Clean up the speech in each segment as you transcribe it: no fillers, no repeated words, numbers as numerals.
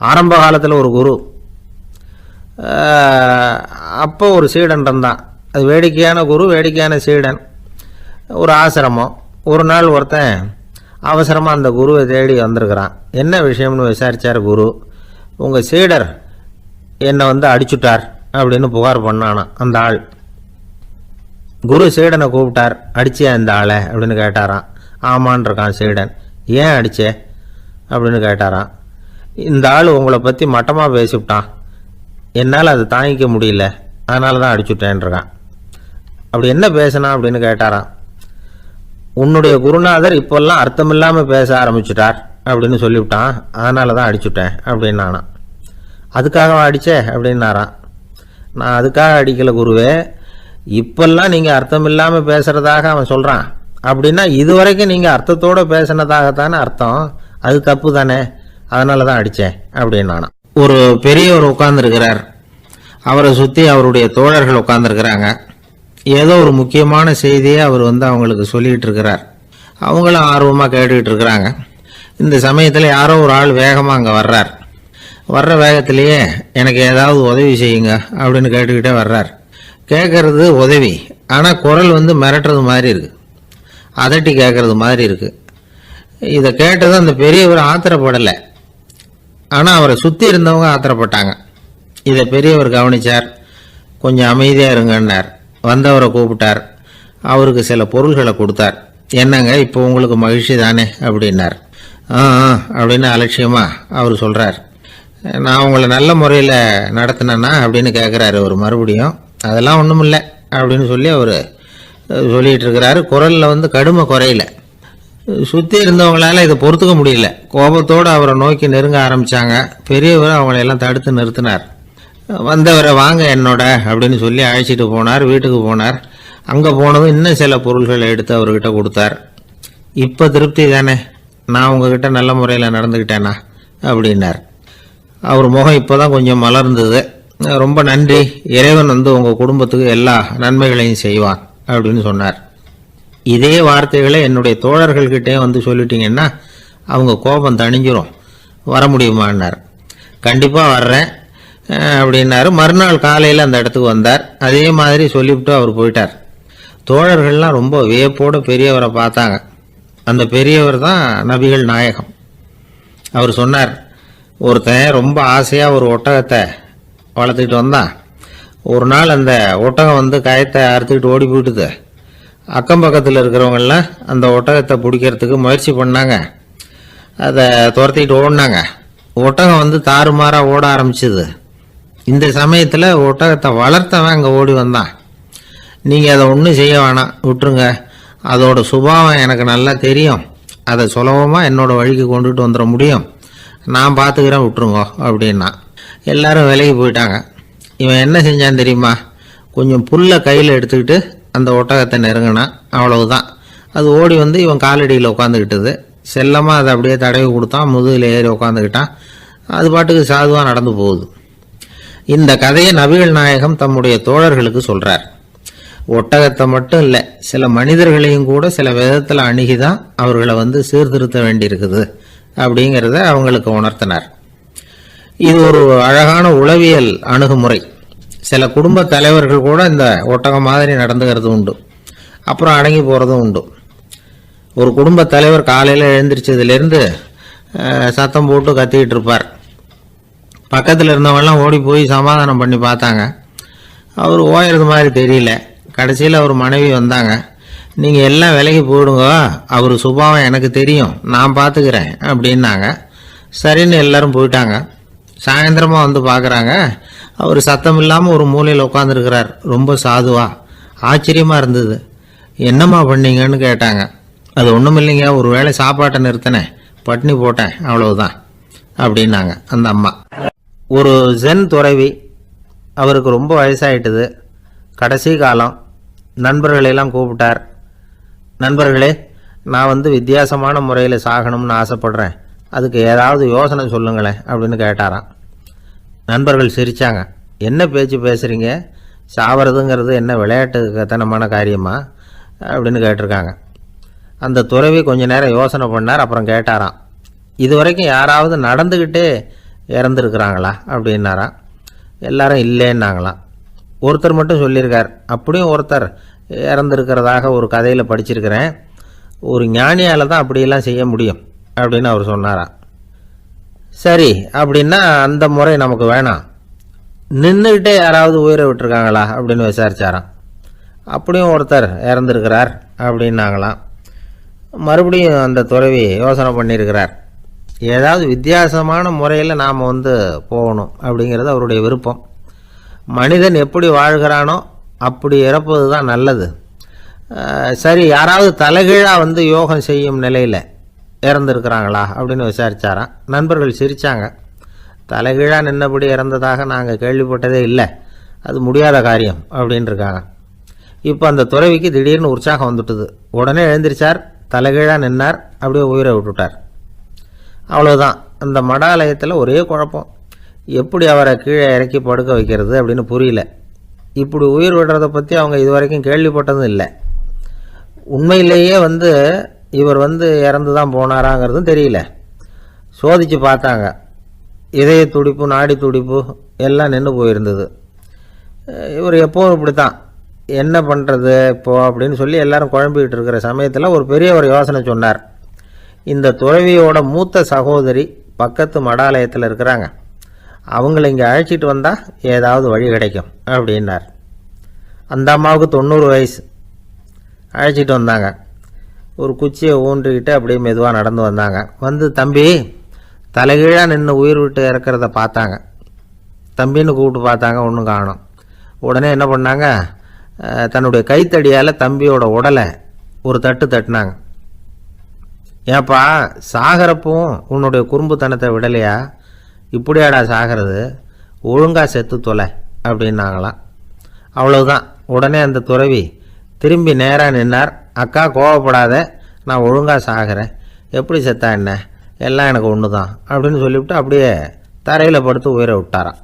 ஆரம்ப காலத்தில் ஒரு குரு, அப்போ ஒரு சீடன் இருந்தான். அது வேடிக்கையான குரு, வேடிக்கையான சீடன். ஒரு ஆசிரமம். ஒரு நாள் ஒருத்தன் அவசரமாக அந்த குருவை தேடி வந்திருக்கிறான். என்ன விஷயம்னு விசாரித்தார் குரு. உங்கள் சீடர் என்னை அடிச்சுட்டார் அப்படின்னு புகார் பண்ணானா அந்த ஆள். குரு சீடனை கூப்பிட்டார். அடிச்சியா இந்த ஆளை அப்படின்னு கேட்டாரான். ஆமான் இருக்கான் சீடன். ஏன் அடிச்சே அப்படின்னு கேட்டாரான். இந்த ஆள் உங்களை பற்றி மட்டமாக பேசிவிட்டான், என்னால் அதை தாங்கிக்க முடியல, அதனால தான் அடிச்சுட்டேன்ருக்கான். அப்படி என்ன பேசினா அப்படின்னு கேட்டாரான். உன்னுடைய குருநாதர் இப்போல்லாம் அர்த்தமில்லாமல் பேச ஆரம்பிச்சுட்டார் அப்படின்னு சொல்லிவிட்டான், அதனால தான் அடிச்சுட்டேன் அப்படின்னு நானான். அதுக்காக அடித்தே அப்படின்னாரான். நான் அதுக்காக அடிக்கலை குருவே, இப்பெல்லாம் நீங்கள் அர்த்தம் இல்லாமல் பேசுகிறதாக அவன் சொல்கிறான், அப்படின்னா இதுவரைக்கும் நீங்கள் அர்த்தத்தோடு பேசினதாகத்தானே அர்த்தம், அது தப்பு தானே, அதனால தான் அடித்தேன் அப்படின்னு நானான். ஒரு பெரியவர் உட்கார்ந்துருக்கிறார். அவரை சுற்றி அவருடைய தோழர்கள் உட்கார்ந்துருக்கிறாங்க. ஏதோ ஒரு முக்கியமான செய்தியை அவர் அவங்களுக்கு சொல்லிகிட்டு இருக்கிறார். அவங்களும் ஆர்வமாக கேட்டுக்கிட்டு இருக்கிறாங்க. இந்த சமயத்தில் யாரோ ஒரு ஆள் வேகமாக அங்கே வர்றார். வர்ற வேகத்திலேயே எனக்கு ஏதாவது உதவி செய்யுங்க அப்படின்னு கேட்டுக்கிட்டே வர்றார். கேட்கறது உதவி, ஆனால் குரல் மிரட்டுறது மாதிரி இருக்குது, அதட்டி கேட்கறது மாதிரி இருக்குது. இதை கேட்டது அந்த பெரியவர் ஆத்திரப்படலை, ஆனால் அவரை சுற்றி இருந்தவங்க ஆத்திரப்பட்டாங்க. இதை பெரியவர் கவனித்தார். கொஞ்சம் அமைதியாக இருங்கன்னார். வந்தவரை கூப்பிட்டார். அவருக்கு சில பொருள்களை கொடுத்தார். என்னங்க இப்போ உங்களுக்கு மகிழ்ச்சி தானே அப்படின்னார். அப்படின்னு அலட்சியமாக அவர் சொல்கிறார். நான் உங்களை நல்ல முறையில் நடத்தினேன்னா அப்படின்னு கேட்குறாரு அவர் மறுபடியும். அதெல்லாம் ஒன்றும் இல்லை அப்படின்னு சொல்லி அவர் சொல்லிகிட்டு இருக்கிறாரு. குரலில் கடுமை குறையில. சுற்றி இருந்தவங்களால இதை பொறுத்துக்க முடியல. கோபத்தோடு அவரை நோக்கி நெருங்க ஆரம்பித்தாங்க. பெரியவர் அவங்களையெல்லாம் தடுத்து நிறுத்தினார். வந்தவரை வாங்க என்னோட அப்படின்னு சொல்லி அழைச்சிட்டு போனார். வீட்டுக்கு போனார். அங்கே போனதும் இன்னும் சில பொருள்களை எடுத்து அவர்கிட்ட கொடுத்தார். இப்போ திருப்தி தானே, நான் உங்ககிட்ட நல்ல முறையில் நடந்துக்கிட்டேனா அப்படின்னார். அவர் முகம் இப்போ தான் கொஞ்சம் மலர்ந்தது. ரொம்ப நன்றி, இறைவன் உங்கள் குடும்பத்துக்கு எல்லா நன்மைகளையும் செய்வான் அப்படின்னு சொன்னார். இதே வார்த்தைகளை என்னுடைய தோழர்கள்கிட்டே சொல்லிட்டீங்கன்னா அவங்க கோபம் தணிஞ்சிரும், வர முடியுமான்னார். கண்டிப்பாக வர்றேன் அப்படின்னாரு. மறுநாள் காலையில் அந்த இடத்துக்கு வந்தார். அதே மாதிரி சொல்லிவிட்டு அவர் போயிட்டார். தோழர்கள்லாம் ரொம்ப வியப்போடு பெரியவரை பார்த்தாங்க. அந்த பெரியவர் தான் நபிகள் நாயகம். அவர் சொன்னார், ஒருத்தன் ரொம்ப ஆசையாக ஒரு ஒட்டகத்தை வளர்த்துக்கிட்டு வந்தான். ஒரு நாள் அந்த ஒட்டகம் கயத்தை அறுத்துக்கிட்டு ஓடி போயிட்டுது. அக்கம் பக்கத்தில் இருக்கிறவங்கெல்லாம் அந்த ஒட்டகத்தை பிடிக்கிறதுக்கு முயற்சி பண்ணாங்க. அதை துரத்திக்கிட்டு ஓடினாங்க. ஒட்டகம் தாறுமாறாக ஓட ஆரம்பிச்சிது. இந்த சமயத்தில் ஒட்டகத்தை வளர்த்தவன் அங்கே ஓடி வந்தான். நீங்கள் அதை ஒன்றும் செய்ய வேணாம், விட்டுருங்க, அதோட சுபாவம் எனக்கு நல்லா தெரியும், அதை சுலபமாக என்னோட வழிக்கு கொண்டுட்டு வந்துட முடியும், நான் பார்த்துக்கிறேன், விட்டுருங்கோ அப்படின்னா. எல்லாரும் விலகி போயிட்டாங்க. இவன் என்ன செஞ்சான் தெரியுமா? கொஞ்சம் புல்லை கையில் எடுத்துக்கிட்டு அந்த ஒட்டகத்தை நெருங்கினான். அவ்வளவுதான். அது ஓடி இவன் காலடியில் உட்காந்துக்கிட்டது. செல்லமாக அதை அப்படியே தடவி கொடுத்தான். முதுகில் ஏறி உட்காந்துக்கிட்டான். அது பாட்டுக்கு சாதுவாக நடந்து போகுது. இந்த கதையை நபிகள் நாயகம் தம்முடைய தோழர்களுக்கு சொல்கிறார். ஒட்டகத்தை மட்டும் இல்லை, சில மனிதர்களையும் கூட சில விதத்தில் அணுகிதான் அவர்களை சீர்திருத்த வேண்டியிருக்குது அப்படிங்கிறத அவங்களுக்கு உணர்த்தினார். இது ஒரு அழகான உளவியல் அணுகுமுறை. சில குடும்ப தலைவர்கள் கூட இந்த ஒட்டகம் மாதிரி நடந்துக்கிறது உண்டு, அப்புறம் அடங்கி போகிறதும் உண்டு. ஒரு குடும்ப தலைவர் காலையில் எழுந்திரிச்சதுலேருந்து சத்தம் போட்டு கத்திக்கிட்டு இருப்பார். பக்கத்தில் இருந்தவங்கெல்லாம் ஓடி போய் சமாதானம் பண்ணி பார்த்தாங்க. அவர் ஓயறது மாதிரி தெரியல. கடைசியில் அவர் மனைவி வந்தாங்க. நீங்கள் எல்லாம் விலகி போயிடுங்க, அவர் சுபாவம் எனக்கு தெரியும், நான் பார்த்துக்கிறேன் அப்படின்னாங்க. சரின்னு எல்லாரும் போயிட்டாங்க. சாயந்தரமாக பார்க்குறாங்க, அவர் சத்தம் இல்லாமல் ஒரு மூலையில் உட்காந்துருக்கிறார். ரொம்ப சாதுவா. ஆச்சரியமாக இருந்தது. என்னம்மா பண்ணீங்கன்னு கேட்டாங்க. அது ஒன்றும் இல்லைங்க, ஒரு வேளை சாப்பாட்டை நிறுத்தினேன், பட்னி போட்டேன், அவ்வளவுதான் அப்படின்னாங்க அந்த அம்மா. ஒரு ஜென் துறவி, அவருக்கு ரொம்ப வயசாயிட்டுது, கடைசி காலம். நண்பர்களெல்லாம் கூப்பிட்டார். நண்பர்களே, நான் வித்தியாசமான முறையில் சாகணும்னு ஆசைப்படுறேன், அதுக்கு ஏதாவது யோசனை சொல்லுங்களேன் அப்படின்னு கேட்டாராம். நண்பர்கள் சிரித்தாங்க. என்ன பேச்சு பேசுகிறீங்க, சாவறதுங்கிறது என்ன விளையாட்டு கத்தனமான காரியமா அப்படின்னு கேட்டிருக்காங்க. அந்த துறவி கொஞ்ச நேரம் யோசனை பண்ணார். அப்புறம் கேட்டாராம், இது வரைக்கும் யாராவது நடந்துக்கிட்டே இறந்துருக்குறாங்களா அப்படின்னாராம். எல்லாரும் இல்லைன்னாங்களாம். ஒருத்தர் மட்டும் சொல்லியிருக்கார், அப்படியும் ஒருத்தர் இறந்துருக்கிறதாக ஒரு கதையில் படிச்சிருக்கிறேன், ஒரு ஞானியால் தான் அப்படியெல்லாம் செய்ய முடியும் அப்படின்னு அவர் சொன்னாராம். சரி அப்படின்னா அந்த முறை நமக்கு வேணாம், நின்றுக்கிட்டே யாராவது உயிரை விட்டுருக்காங்களா அப்படின்னு விசாரிச்சாராம். அப்படியும் ஒருத்தர் இறந்துருக்கிறார் அப்படின்னாங்களாம். மறுபடியும் அந்த துறவி யோசனை பண்ணியிருக்கிறார், ஏதாவது வித்தியாசமான முறையில் நாம் போகணும் அப்படிங்கிறது அவருடைய விருப்பம். மனிதன் எப்படி வாழ்கிறானோ அப்படி இறப்பது தான் நல்லது. சரி, யாராவது தலைகீழாக யோகம் செய்யும் நிலையில் இறந்துருக்கிறாங்களா அப்படின்னு விசாரித்தாராம். நண்பர்கள் சிரித்தாங்க. தலைகீழாக நின்னபடி இறந்ததாக நாங்கள் கேள்விப்பட்டதே இல்லை, அது முடியாத காரியம் அப்படின்னு இருக்காங்க. இப்போ அந்த துறவிக்கு திடீர்னு உற்சாகம் வந்துட்டுது. உடனே எழுந்திரிச்சார், தலைகீழாக நின்னார், அப்படியே உயிரை விட்டுட்டார். அவ்வளோதான். அந்த மடாலயத்தில் ஒரே குழப்பம், எப்படி அவரை கீழே இறக்கி படுக்க வைக்கிறது அப்படின்னு புரியல. இப்படி உயிர் விடுறதை பற்றி அவங்க இதுவரைக்கும் கேள்விப்பட்டதும் இல்லை. உண்மையிலேயே இவர் இறந்து தான் போனாராங்கிறதும் தெரியல. சோதித்து பார்த்தாங்க, இதய துடிப்பு, நாடி துடிப்பு எல்லாம் நின்று போயிருந்தது. இவர் எப்போவும் இப்படி தான், என்ன பண்ணுறது இப்போது அப்படின்னு சொல்லி எல்லாரும் குழம்பிக்கிட்டு இருக்கிற சமயத்தில் ஒரு பெரியவர் யோசனை சொன்னார். இந்த துறவியோட மூத்த சகோதரி பக்கத்து மடாலயத்தில் இருக்கிறாங்க, அவங்கள இங்கே அழைச்சிட்டு வந்தால் ஏதாவது வழி கிடைக்கும் அப்படின்னார். அந்த அம்மாவுக்கு 90 வயசு. அழைச்சிட்டு வந்தாங்க. ஒரு குச்சியை ஊன்றிக்கிட்டு அப்படியே மெதுவாக நடந்து வந்தாங்க. தம்பி தலைகீழாக நின்று உயிர் விட்டு இறக்கிறத பார்த்தாங்க. தம்பின்னு கூப்பிட்டு பார்த்தாங்க, ஒன்றும் காணோம். உடனே என்ன பண்ணாங்க, தன்னுடைய கைத்தடியால் தம்பியோட உடலை ஒரு தட்டு தட்டினாங்க. ஏப்பா, சாகிறப்பவும் உன்னுடைய குறும்புத்தனத்தை விடலையா, இப்படியாடா சாகிறது, ஒழுங்காக செத்து தொலை அப்படின்னாங்களாம். அவ்வளவுதான். உடனே அந்த துறவி திரும்பி நேராக நின்னார். அக்கா கோவப்படாத, நான் ஒழுங்காக சாகிறேன், எப்படி செத்தா என்ன, எல்லாம் எனக்கு ஒன்று தான் அப்படின்னு சொல்லிவிட்டு அப்படியே தரையில் படுத்து உயிரை விட்டாராம்.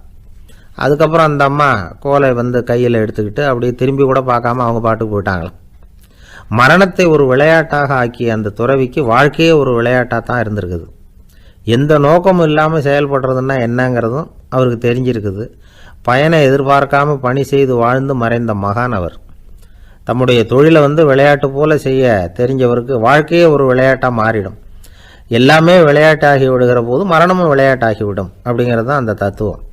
அதுக்கப்புறம் அந்த அம்மா கோலை கையில் எடுத்துக்கிட்டு அப்படியே திரும்பி கூட பார்க்காம அவங்க பாட்டுக்கு போயிட்டாங்களாம். மரணத்தை ஒரு விளையாட்டாக ஆக்கிய அந்த துறவிக்கு வாழ்க்கையே ஒரு விளையாட்டாக தான் இருந்திருக்குது. எந்த நோக்கமும் இல்லாமல் செயல்படுறதுன்னா என்னங்கிறதும் அவருக்கு தெரிஞ்சிருக்குது. பயனை எதிர்பார்க்காம பணி செய்து வாழ்ந்து மறைந்த மகான் அவர். தம்முடைய தொழிலை விளையாட்டு போல செய்ய தெரிஞ்சவருக்கு வாழ்க்கையே ஒரு விளையாட்டாக மாறிடும். எல்லாமே விளையாட்டாகி விடுகிற போது மரணமும் விளையாட்டாகிவிடும் அப்படிங்கிறது தான் அந்த தத்துவம்.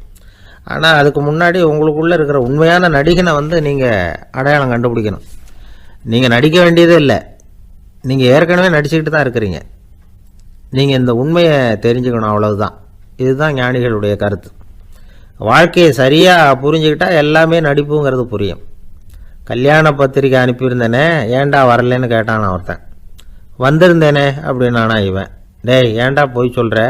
ஆனால் அதுக்கு முன்னாடி உங்களுக்குள்ளே இருக்கிற உண்மையான நடிகனை நீங்கள் அடையாளம் கண்டுபிடிக்கணும். நீங்கள் நடிக்க வேண்டியதே இல்லை, நீங்கள் ஏற்கனவே நடிச்சுக்கிட்டு தான் இருக்கிறீங்க. நீங்கள் இந்த உண்மையை தெரிஞ்சுக்கணும், அவ்வளவுதான். இதுதான் ஞானிகளுடைய கருத்து. வாழ்க்கையை சரியாக புரிஞ்சுக்கிட்டால் எல்லாமே நடிப்புங்கிறது புரியும். கல்யாண பத்திரிக்கை அனுப்பியிருந்தேனே, ஏண்டா வரலன்னு கேட்டான் ஒருத்தன். வந்திருந்தேனே அப்படின்னானா இவன். டேய், ஏண்டா போய் சொல்கிற,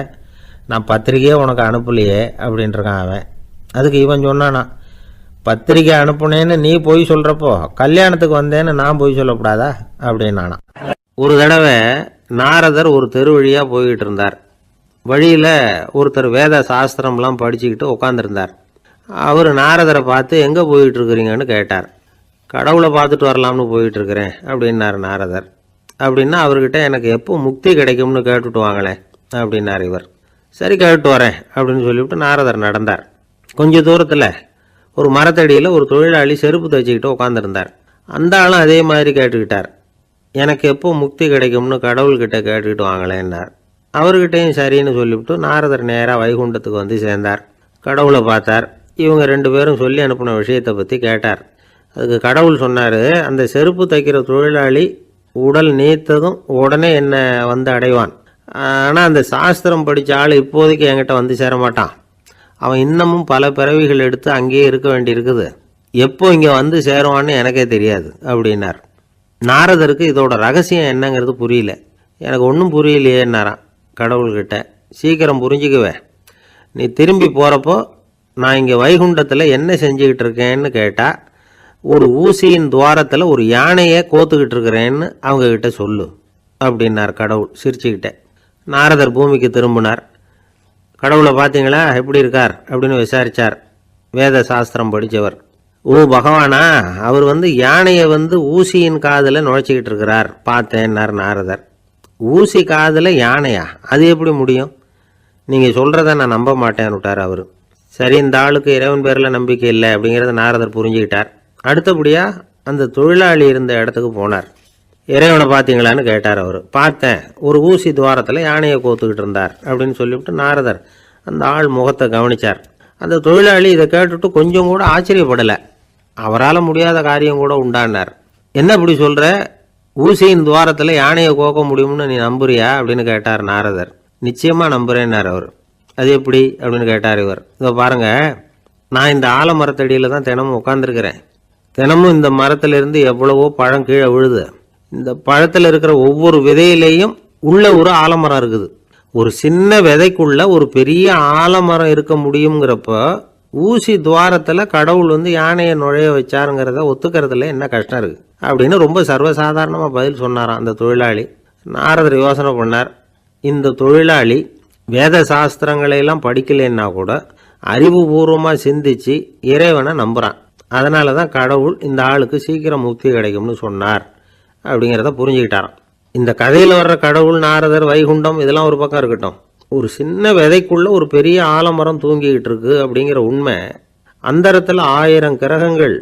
நான் பத்திரிக்கையே உனக்கு அனுப்பலையே அப்படின்ட்டுருக்கான் அவன். அதுக்கு இவன் சொன்னானா, பத்திரிக்கை அனுப்புனேன்னு நீ போய் சொல்கிறப்போ கல்யாணத்துக்கு வந்தேன்னு நான் போய் சொல்லக்கூடாதா அப்படின்னானா. ஒரு தடவை நாரதர் ஒரு தெரு வழியாக போய்கிட்டு இருந்தார். வழியில் ஒருத்தர் வேத சாஸ்திரம்லாம் படிச்சுக்கிட்டு உட்காந்துருந்தார். அவர் நாரதரை பார்த்து எங்கே போயிட்டு இருக்கிறீங்கன்னு கேட்டார். கடவுளை பார்த்துட்டு வரலாம்னு போயிட்டுருக்கிறேன் அப்படின்னார் நாரதர். அப்படின்னா அவர்கிட்ட எனக்கு எப்போ முக்தி கிடைக்கும்னு கேட்டுட்டு வாங்களேன் அப்படின்னார் இவர். சரி, கேட்டு வரேன் அப்படின்னு சொல்லிவிட்டு நாரதர் நடந்தார். கொஞ்சம் தூரத்தில் ஒரு மரத்தடியில் ஒரு தொழிலாளி செருப்பு தைச்சிக்கிட்டு உட்காந்துருந்தார். அந்த ஆளும் அதே மாதிரி கேட்டுக்கிட்டார். எனக்கு எப்போ முக்தி கிடைக்கும்னு கடவுள்கிட்ட கேட்டுக்கிட்டு வாங்களேன்னார். அவர்கிட்டையும் சரின்னு சொல்லிவிட்டு நாரதர் நேராக வைகுண்டத்துக்கு சேர்ந்தார். கடவுளை பார்த்தார். இவங்க 2 பேரும் சொல்லி அனுப்பின விஷயத்தை பற்றி கேட்டார். அதுக்கு கடவுள் சொன்னார், அந்த செருப்பு தைக்கிற தொழிலாளி உடல் நீத்ததும் உடனே என்னை அடைவான். ஆனால் அந்த சாஸ்திரம் படித்த ஆள் இப்போதைக்கு என்கிட்ட சேர மாட்டான். அவன் இன்னமும் பல பிறவிகள் எடுத்து அங்கேயே இருக்க வேண்டியிருக்குது. எப்போ இங்கே சேருவான்னு எனக்கே தெரியாது அப்படின்னார். நாரதருக்கு இதோட ரகசியம் என்னங்கிறது புரியல. எனக்கு ஒன்றும் புரியலையேன்னாரான் கடவுள்கிட்ட. சீக்கிரம் புரிஞ்சுக்குவேன், நீ திரும்பி போகிறப்போ நான் இங்கே வைகுண்டத்தில் என்ன செஞ்சுக்கிட்டு இருக்கேன்னு கேட்டால், ஒரு ஊசியின் துவாரத்தில் ஒரு யானையை கோத்துக்கிட்டு இருக்கிறேன்னு அவங்கக்கிட்ட சொல்லு அப்படின்னார் கடவுள் சிரிச்சுக்கிட்டே. நாரதர் பூமிக்கு திரும்பினார். கடவுளை பார்த்தீங்களா, எப்படி இருக்கார் அப்படின்னு விசாரித்தார். வேத சாஸ்திரம் படித்தவர். ஓ பகவானா, அவர் யானையை ஊசியின் காதில் நுழைச்சிக்கிட்டு இருக்கிறார் பார்த்தேன்னார் நாரதர். ஊசி காதில் யானையா, அது எப்படி முடியும்? நீங்கள் சொல்கிறத நான் நம்ப மாட்டேன்னு விட்டார் அவர். சரி, இந்த ஆளுக்கு இறைவன் பேரில் நம்பிக்கை இல்லை அப்படிங்கிறத நாரதர் புரிஞ்சுக்கிட்டார். அடுத்தபடியாக அந்த தொழிலாளி இருந்த இடத்துக்கு போனார். இறைவனை பார்த்தீங்களான்னு கேட்டார் அவர். பார்த்தேன், ஒரு ஊசி துவாரத்தில் யானையை கோத்துக்கிட்டு இருந்தார் அப்படின்னு சொல்லிவிட்டு நாரதர் அந்த ஆள் முகத்தை கவனித்தார். அந்த தொழிலாளி இதை கேட்டுட்டு கொஞ்சம் கூட ஆச்சரியப்படலை. அவரால் முடியாத காரியம் கூட உண்டானார். என்ன இப்படி சொல்கிற, ஊசியின் துவாரத்தில் யானையை கோக்க முடியும்னு நீ நம்புறியா அப்படின்னு கேட்டார் நாரதர். நிச்சயமாக நம்புகிறேன்னார் அவர். அது எப்படி அப்படின்னு கேட்டார் இவர். இதோ பாருங்கள், நான் இந்த ஆலமரத்தடியில் தான் தினமும் உட்காந்துருக்கிறேன். தினமும் இந்த மரத்திலிருந்து எவ்வளவோ பழம் கீழே விழுது. இந்த பழத்தில் இருக்கிற ஒவ்வொரு விதையிலையும் உள்ள ஒரு ஆலமரம் இருக்குது. ஒரு சின்ன விதைக்குள்ள ஒரு பெரிய ஆலமரம் இருக்க முடியுங்கிறப்ப ஊசி துவாரத்தில் கடவுள் யானையை நுழைய வச்சாருங்கிறத ஒத்துக்கிறதுல என்ன கஷ்டம் இருக்குது அப்படின்னு ரொம்ப சர்வசாதாரணமாக பதில் சொன்னாராம் அந்த தொழிலாளி. நாரதர் யோசனை பண்ணார். இந்த தொழிலாளி வேத சாஸ்திரங்களையெல்லாம் படிக்கலைன்னா கூட அறிவுபூர்வமாக சிந்திச்சு இறைவனை நம்புகிறான். அதனால தான் கடவுள் இந்த ஆளுக்கு சீக்கிரம் முக்தி கிடைக்கும்னு சொன்னார் அப்படிங்கிறத புரிஞ்சுக்கிட்டாராம். இந்த கதையில் வர்ற கடவுள், நாரதர், வைகுண்டம் இதெல்லாம் ஒரு பக்கம் இருக்கட்டும், ஒரு சின்ன விதைக்குள்ள ஒரு பெரிய ஆலமரம் தூங்கிக்கிட்டு இருக்கு அப்படிங்கிற உண்மை, அந்தரத்தில் 1000 கிரகங்கள்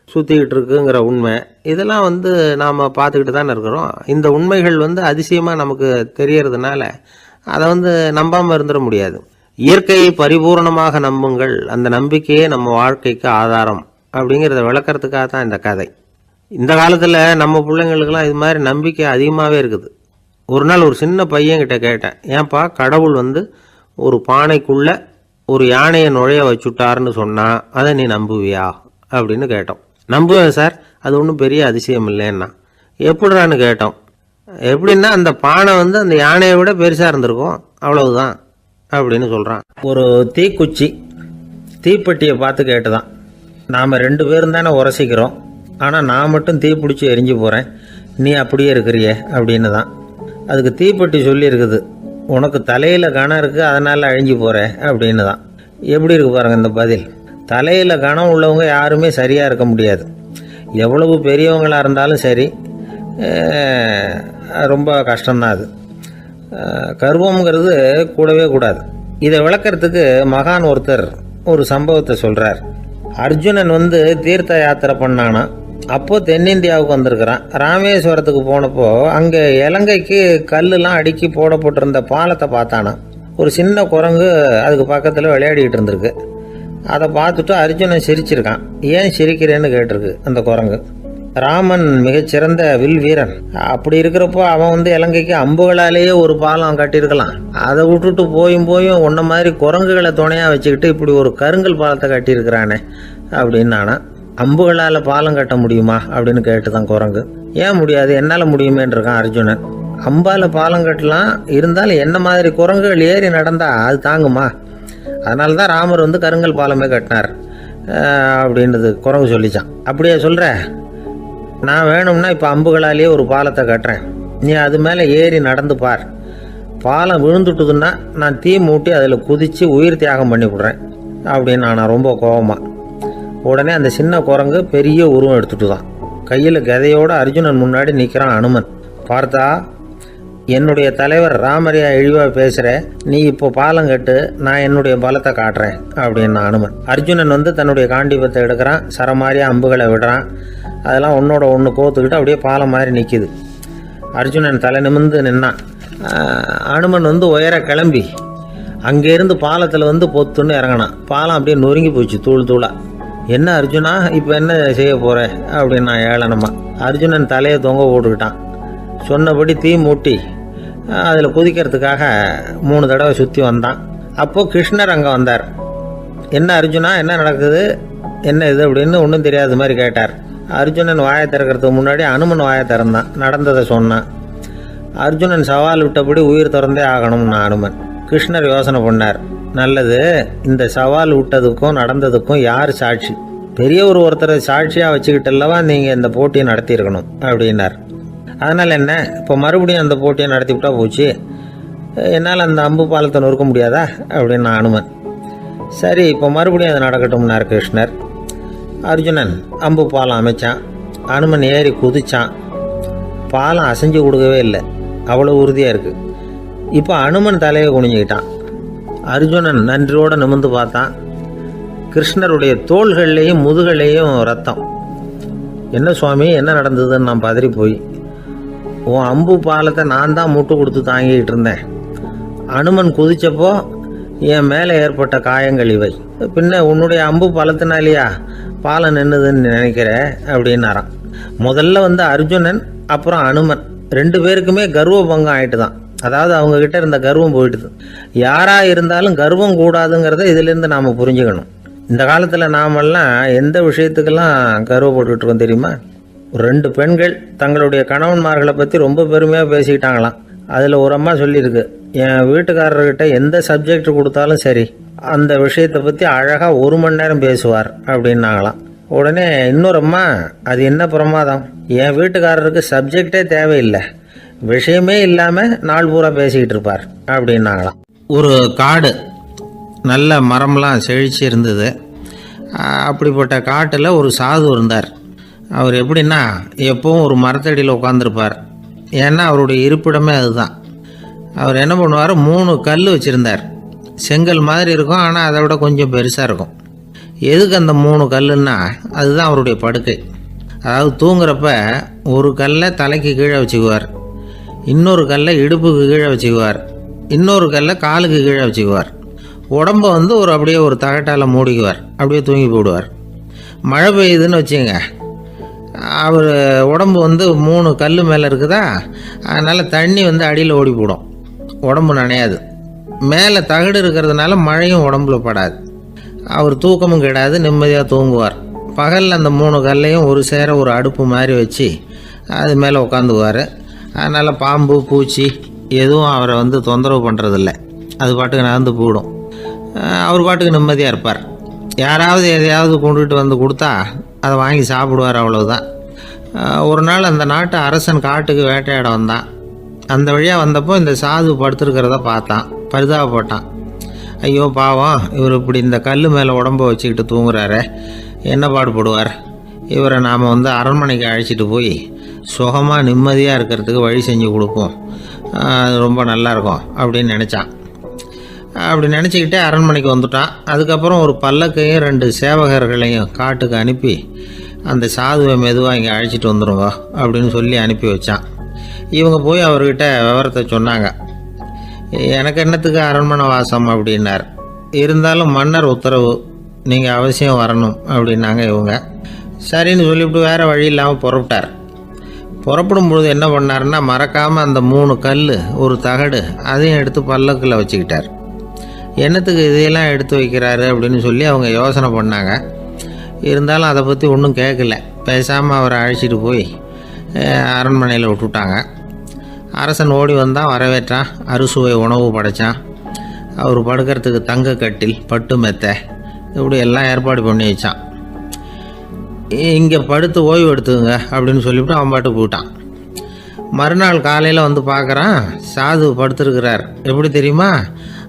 சுற்றிக்கிட்டு இருக்குங்கிற உண்மை, இதெல்லாம் நாம் பார்த்துக்கிட்டு தானே இருக்கிறோம். இந்த உண்மைகள் அதிசயமாக நமக்கு தெரியறதுனால அதை நம்பாமல் இருந்துட முடியாது. இயற்கையை பரிபூர்ணமாக நம்புங்கள், அந்த நம்பிக்கையே நம்ம வாழ்க்கைக்கு ஆதாரம் அப்படிங்கிறத விளக்கறதுக்காக தான் இந்த கதை. இந்த காலத்தில் நம்ம பிள்ளைங்களுக்கெல்லாம் இது மாதிரி நம்பிக்கை அதிகமாகவே இருக்குது. ஒரு நாள் ஒரு சின்ன பையன்கிட்ட கேட்டேன், ஏன்பா கடவுள் ஒரு பானைக்குள்ளே ஒரு யானையை நுழைய வச்சுட்டாருன்னு சொன்னால் அதை நீ நம்புவியா அப்படின்னு கேட்டோம். நம்புவேன் சார், அது ஒன்றும் பெரிய அதிசயம் இல்லைன்னா. எப்படிறான்னு கேட்டோம். எப்படின்னா அந்த பானை அந்த யானையை விட பெருசாக இருந்திருக்கும், அவ்வளவுதான் அப்படின்னு சொல்கிறான். ஒரு தீக்குச்சி தீப்பெட்டியை பார்த்து கேட்டுதான், நாம் 2 பேரும் தானே உரசிக்கிறோம், ஆனால் நான் மட்டும் தீ பிடிச்சி எரிஞ்சு போகிறேன், நீ அப்படியே இருக்கிறியே அப்படின்னு தான். அதுக்கு தீப்பெட்டி சொல்லியிருக்குது, உனக்கு தலையில் கணம் இருக்குது அதனால் அழிஞ்சு போகிற அப்படின்னு தான். எப்படி இருக்கு பாருங்கள் இந்த பதில். தலையில் கணம் உள்ளவங்க யாருமே சரியாக இருக்க முடியாது. எவ்வளவு பெரியவங்களாக இருந்தாலும் சரி, ரொம்ப கஷ்டம்தான் அது. கர்வம்ங்கிறது கூடவே கூடாது. இதை விளக்கறதுக்கு மகான் ஒருத்தர் ஒரு சம்பவத்தை சொல்கிறார். அர்ஜுனன் தீர்த்த யாத்திரை பண்ணானா. அப்போது தென்னிந்தியாவுக்கு வந்திருக்கிறான். ராமேஸ்வரத்துக்கு போனப்போ அங்கே இலங்கைக்கு கல்லுலாம் அடுக்கி போடப்பட்டிருந்த பாலத்தை பார்த்தானா. ஒரு சின்ன குரங்கு அதுக்கு பக்கத்தில் விளையாடிக்கிட்டு இருந்திருக்கு. அதை பார்த்துட்டு அர்ஜுனன் சிரிச்சிருக்கான். ஏன் சிரிக்கிறேன்னு கேட்டிருக்கு அந்த குரங்கு. ராமன் மிகச்சிறந்த வில் வீரன். அப்படி இருக்கிறப்போ அவன் இலங்கைக்கு அம்புகளாலேயே ஒரு பாலம் கட்டியிருக்கலாம். அதை விட்டுட்டு போயும் உன்ன மாதிரி குரங்குகளை துணையாக வச்சுக்கிட்டு இப்படி ஒரு கருங்கல் பாலத்தை கட்டியிருக்கிறானே அப்படின்னு நானா. அம்புகளால் பாலம் கட்ட முடியுமா அப்படின்னு கேட்டுதான் குரங்கு. ஏன் முடியாது, என்னால் முடியுமேன்றிருக்கான் அர்ஜுனன். அம்பால் பாலம் கட்டலாம், இருந்தாலும் என்ன மாதிரி குரங்குகள் ஏறி நடந்தா அது தாங்குமா? அதனால தான் ராமர் கருங்கல் பாலமே கட்டினார் அப்படின்றது குரங்கு சொல்லிச்சான். அப்படியே சொல்கிற, நான் வேணும்னா இப்போ அம்புகளாலேயே ஒரு பாலத்தை கட்டுறேன், நீ அது மேலே ஏறி நடந்து பார். பாலம் விழுந்துட்டுதுன்னா நான் தீ மூட்டி அதில் குதித்து உயிர் தியாகம் பண்ணி விடுறேன் அப்படின்னு நான் ரொம்ப கோபமாக. உடனே அந்த சின்ன குரங்கு பெரிய உருவம் எடுத்துட்டு தான் கையில் கதையோடு அர்ஜுனன் முன்னாடி நிற்கிறான் அனுமன். பார்த்தா, என்னுடைய தலைவர் ராமரையா இழிவாக பேசுகிற, நீ இப்போ பாலம் கட்டு, நான் என்னுடைய பலத்தை காட்டுறேன் அப்படின்னு அனுமன். அர்ஜுனன் தன்னுடைய காண்டிபத்தை எடுக்கிறான், சரமாரியாக அம்புகளை விடுறான். அதெல்லாம் ஒன்றோட ஒன்று கோத்துக்கிட்டு அப்படியே பாலம் மாதிரி நிற்கிது. அர்ஜுனன் தலை நிமிர்ந்து நின்னான். அனுமன் உயர கிளம்பி அங்கேருந்து பாலத்தில் பொத்துன்னு இறங்கினான். பாலம் அப்படியே நொறுங்கி போச்சு தூள் தூளாக. என்ன அர்ஜுனா, இப்போ என்ன செய்ய போகிற அப்படின்னு நான் ஏளனமா. அர்ஜுனன் தலையை தொங்க போட்டுக்கிட்டான். சொன்னபடி தீ மூட்டி அதில் குதிக்கிறதுக்காக 3 தடவை சுற்றி வந்தான். அப்போது கிருஷ்ணர் அங்கே வந்தார். என்ன அர்ஜுனா, என்ன நடக்குது, என்ன இது அப்படின்னு ஒன்றும் தெரியாத மாதிரி கேட்டார். அர்ஜுனன் வாயை திறக்கிறதுக்கு முன்னாடி அனுமன் வாயை திறந்தான், நடந்ததை சொன்னான். அர்ஜுனன் சவால் விட்டபடி உயிர் திறந்தே ஆகணும்னு அனுமன். கிருஷ்ணர் யோசனை பண்ணார். நல்லது, இந்த சவால் விட்டதுக்கும் நடந்ததுக்கும் யார் சாட்சி? பெரிய ஒருத்தரை சாட்சியாக வச்சுக்கிட்டல்லவா நீங்கள் இந்த போட்டியை நடத்தியிருக்கணும் அப்படின்னார். அதனால் என்ன, இப்போ மறுபடியும் அந்த போட்டியை நடத்தி விட்டா போச்சு, என்னால் அந்த அம்பு பாலத்தை நொறுக்க முடியாதா அப்படின்னு அனுமன். சரி, இப்போ மறுபடியும் அது நடக்கட்டும்னார் கிருஷ்ணர். அர்ஜுனன் அம்பு பாலம் அமைச்சான். அனுமன் ஏறி குதிச்சான். பாலம் அசைஞ்சு கொடுக்கவே இல்லை, அவ்வளோ உறுதியாக இருக்குது. இப்போ அனுமன் தலையை குனிஞ்சிக்கிட்டான். அர்ஜுனன் நன்றியோடு நிமிர்ந்து பார்த்தான். கிருஷ்ணருடைய தோள்கள்லேயும் முதுகள்லேயும் ரத்தம். என்ன சுவாமி, என்ன நடந்ததுன்னு நான் பதறி போய், உன் அம்பு பாலத்தை நான் தான் முட்டு கொடுத்து தாங்கிட்டு இருந்தேன். அனுமன் குதிச்சப்போ என் மேலே ஏற்பட்ட காயங்கள் இவை. பின்ன உன்னுடைய அம்பு பாலத்தினாலேயா பாலம் நின்றுதுன்னு நினைக்கிற அப்படின்னாரான். முதல்ல அர்ஜுனன், அப்புறம் அனுமன், 2 பேருக்குமே கர்வ பங்கம் ஆயிட்டு தான். அதாவது அவங்கக்கிட்ட இருந்த கர்வம் போயிட்டுது. யாராக இருந்தாலும் கர்வம் கூடாதுங்கிறத இதிலேருந்து நாம் புரிஞ்சுக்கணும். இந்த காலத்தில் நாமெல்லாம் எந்த விஷயத்துக்கெல்லாம் கர்வப்பட்டுருக்கோம் தெரியுமா? 2 பெண்கள் தங்களுடைய கணவன்மார்களை பற்றி ரொம்ப பெருமையாக பேசிக்கிட்டாங்களாம். அதில் ஒரு அம்மா சொல்லியிருக்கு, என் வீட்டுக்காரர்கிட்ட எந்த சப்ஜெக்ட் கொடுத்தாலும் சரி அந்த விஷயத்தை பற்றி அழகாக 1 மணி நேரம் பேசுவார் அப்படின்னாங்களாம். உடனே இன்னொரு அம்மா, அது என்ன பிரமாதம், என் வீட்டுக்காரருக்கு சப்ஜெக்டே தேவையில்லை, விஷயமே இல்லாமல் நாள் பூரா பேசிக்கிட்டு இருப்பார் அப்படின்னாங்களாம். ஒரு காடு, நல்ல மரம்லாம் செழிச்சு இருந்தது. அப்படிப்பட்ட காட்டில் ஒரு சாது இருந்தார். அவர் எப்படின்னா எப்பவும் ஒரு மரத்தடியில் உட்காந்துருப்பார். ஏன்னா அவருடைய இருப்பிடமே அதுதான். அவர் என்ன பண்ணுவார், 3 கல் வச்சுருந்தார். செங்கல் மாதிரி இருக்கும், ஆனால் அதை விட கொஞ்சம் பெருசாக இருக்கும். எதுக்கு அந்த 3 கல்லுன்னா அதுதான் அவருடைய படுக்கை. அதாவது தூங்குறப்ப ஒரு கல்லை தலைக்கு கீழே வச்சுக்குவார், இன்னொரு கல்லை இடுப்புக்கு கீழே வச்சுக்குவார், இன்னொரு கல்லை காலுக்கு கீழே வச்சுக்குவார். உடம்பை அப்படியே ஒரு தகட்டால் மூடிக்குவார், அப்படியே தூங்கி போடுவார். மழை பெய்யுதுன்னு வச்சுங்க, அவர் உடம்பு 3 கல் மேலே இருக்குதா, அதனால் தண்ணி அடியில் ஓடி போடும், உடம்பு நனையாது. மேலே தகடு இருக்கிறதுனால மழையும் உடம்புல படாது. அவர் தூக்கமும் கிடாது, நிம்மதியாக தூங்குவார். பகலில் அந்த 3 கல்லையும் ஒரு சேர ஒரு அடுப்பு மாதிரி வச்சு அது மேலே உட்காந்துக்குவார். அதனால் பாம்பு பூச்சி எதுவும் அவரை தொந்தரவு பண்ணுறதில்ல, அது பாட்டுக்கு நடந்து போயிடும். அவர் பாட்டுக்கு நிம்மதியாக இருப்பார். யாராவது எதையாவது கொண்டுகிட்டு கொடுத்தா அதை வாங்கி சாப்பிடுவார், அவ்வளவுதான். ஒரு நாள் அந்த நாட்டு அரசன் காட்டுக்கு வேட்டையாட வந்தான். அந்த வழியாக வந்தப்போ இந்த சாது படுத்துருக்கிறத பார்த்தான், பரிதாபப்பட்டான். ஐயோ பாவம், இவர் இப்படி இந்த கல் மேலே உடம்ப வச்சுக்கிட்டு தூங்குறாரு, என்ன பாடுபடுவார், இவரை நாம் அரண்மனைக்கு அழைச்சிட்டு போய் சுகமாக நிம்மதியாக இருக்கிறதுக்கு வழி செஞ்சு கொடுப்போம், அது ரொம்ப நல்லாயிருக்கும் அப்படின்னு நினச்சான். அப்படி நினச்சிக்கிட்டே அரண்மனைக்கு வந்துட்டான். அதுக்கப்புறம் ஒரு பல்லக்கையும் 2 சேவகர்களையும் காட்டுக்கு அனுப்பி அந்த சாதுவை மெதுவாக இங்கே அழைச்சிட்டு வந்துடுங்க அப்படின்னு சொல்லி அனுப்பி வச்சான். இவங்க போய் அவர்கிட்ட விவரத்தை சொன்னாங்க. எனக்கு என்னத்துக்கு அரண்மனை வாசம் அப்படின்னார். இருந்தாலும் மன்னர் உத்தரவு, நீங்கள் அவசியம் வரணும் அப்படின்னாங்க இவங்க. சரின்னு சொல்லிவிட்டு வேறு வழி இல்லாமல் புறப்பட்டார். புறப்படும் பொழுது என்ன பண்ணாருன்னா, மறக்காமல் அந்த 3 கல் ஒரு தகடு அதையும் எடுத்து பல்லக்கில் வச்சுக்கிட்டார். என்னத்துக்கு இதையெல்லாம் எடுத்து வைக்கிறாரு அப்படின்னு சொல்லி அவங்க யோசனை பண்ணாங்க. இருந்தாலும் அதை பற்றி ஒன்றும் கேட்கல. பேசாமல் அவரை அழைச்சிட்டு போய் அரண்மனையில் விட்டுட்டாங்க. அரசன் ஓடி வந்தான், வரவேற்றான், அறுசுவை உணவு படைத்தான். அவர் படுக்கிறதுக்கு தங்க கட்டில், பட்டு மெத்தை, இப்படி எல்லாம் ஏற்பாடு பண்ணி வச்சான். இங்கே படுத்து ஓய்வு எடுத்துங்க அப்படின்னு சொல்லிவிட்டு அவன் பாட்டு போயிட்டான். மறுநாள் காலையில் பார்க்குறான், சாது படுத்துருக்கிறார். எப்படி தெரியுமா,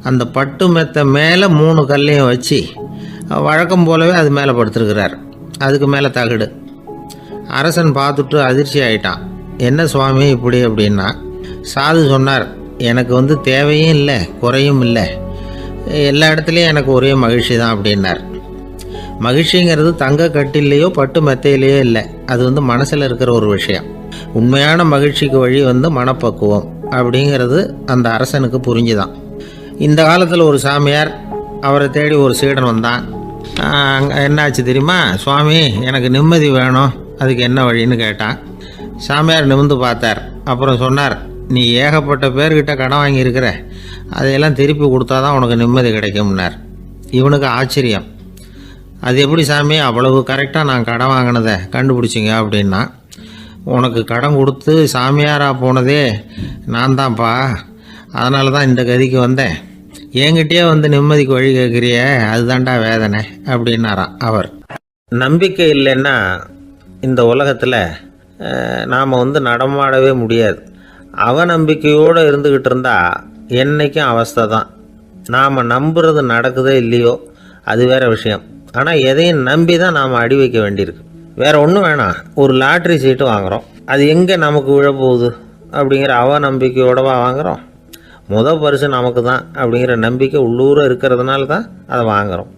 அந்த பட்டு மெத்தை மேலே 3 கல்லையும் வச்சு வழக்கம் போலவே அது மேலே படுத்துருக்கிறார். அதுக்கு மேலே தகடு. அரசன் பார்த்துட்டு அதிர்ச்சி ஆகிட்டான். என்ன சுவாமி இப்படி அப்படின்னா, சாது சொன்னார், எனக்கு தேவையும் இல்லை குறையும் இல்லை, எல்லா இடத்துலையும் எனக்கு ஒரே மகிழ்ச்சி தான் அப்படின்னார். மகிழ்ச்சிங்கிறது தங்க கட்டிலேயோ பட்டு மெத்தையிலேயோ இல்லை, அது மனசில் இருக்கிற ஒரு விஷயம். உண்மையான மகிழ்ச்சிக்கு வழி மனப்பக்குவம் அப்படிங்கிறது அந்த அரசனுக்கு புரிஞ்சுதான். இந்த காலத்தில் ஒரு சாமியார், அவரை தேடி ஒரு சீடன் வந்தான். என்னாச்சு தெரியுமா, சுவாமி எனக்கு நிம்மதி வேணும், அதுக்கு என்ன வழின்னு கேட்டான். சாமியார் நிமிர்ந்து பார்த்தார். அப்புறம் சொன்னார், நீ ஏகப்பட்ட பேர்கிட்ட கடன் வாங்கியிருக்கிற, அதையெல்லாம் திருப்பி கொடுத்தா தான் உனக்கு நிம்மதி கிடைக்கும்னார். இவனுக்கு ஆச்சரியம். அது எப்படி சாமி, அவ்வளவு கரெக்டாக நான் கடன் வாங்கினதை கண்டுபிடிச்சிங்க அப்படின்னா, உனக்கு கடன் கொடுத்து சாமியாராக போனதே நான் தான்ப்பா, அதனால தான் இந்த கதிக்கு வந்தேன். என்கிட்டயே நிம்மதிக்கு வழி கேட்குறிய, அதுதான்டா வேதனை அப்படின்னாராம் அவர். நம்பிக்கை இல்லைன்னா இந்த உலகத்தில் நாம் நடமாடவே முடியாது. அவநம்பிக்கையோடு இருந்துக்கிட்டு இருந்தால் என்றைக்கும் அவஸ்தை தான். நாம் நம்புறது நடக்குதோ இல்லையோ அது வேறு விஷயம். ஆனால் எதையும் நம்பி தான் நாம் அடி வைக்க வேண்டியிருக்கு. வேறு ஒன்றும் வேணாம், ஒரு லாட்ரி சீட்டு வாங்குகிறோம், அது எங்கே நமக்கு விழப்போகுது அப்படிங்கிற அவநம்பிக்கையோடவா வாங்குகிறோம். பரிசு நமக்கு தான் அப்படிங்கிற நம்பிக்கை உள்ளூர இருக்கிறதுனால தான் அதை வாங்குகிறோம்.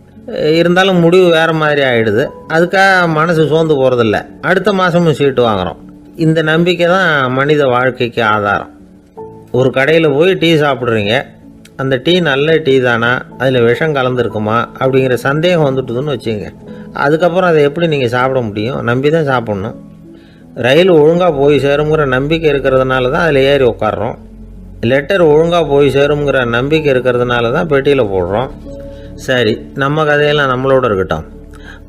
இருந்தாலும் முடிவு வேறு மாதிரி ஆகிடுது. அதுக்காக மனசு சோர்ந்து போகிறதில்ல. அடுத்த மாதமும் சீட்டு வாங்குகிறோம். இந்த நம்பிக்கை தான் மனித வாழ்க்கைக்கு ஆதாரம். ஒரு கடையில் போய் டீ சாப்பிட்றீங்க. அந்த டீ நல்ல டீ தானா, அதில் விஷம் கலந்துருக்குமா அப்படிங்கிற சந்தேகம் வந்துட்டுதுன்னு வச்சுங்க. அதுக்கப்புறம் அதை எப்படி நீங்கள் சாப்பிட முடியும்? நம்பி தான் சாப்பிட்ணும். ரயில் ஒழுங்காக போய் சேருங்கிற நம்பிக்கை இருக்கிறதுனால தான் அதில் ஏறி உட்காடுறோம். லெட்டர் ஒழுங்காக போய் சேருங்கிற நம்பிக்கை இருக்கிறதுனால தான் பெட்டியில் போடுறோம். சரி, நம்ம கதையெல்லாம் நம்மளோட இருக்கட்டும்.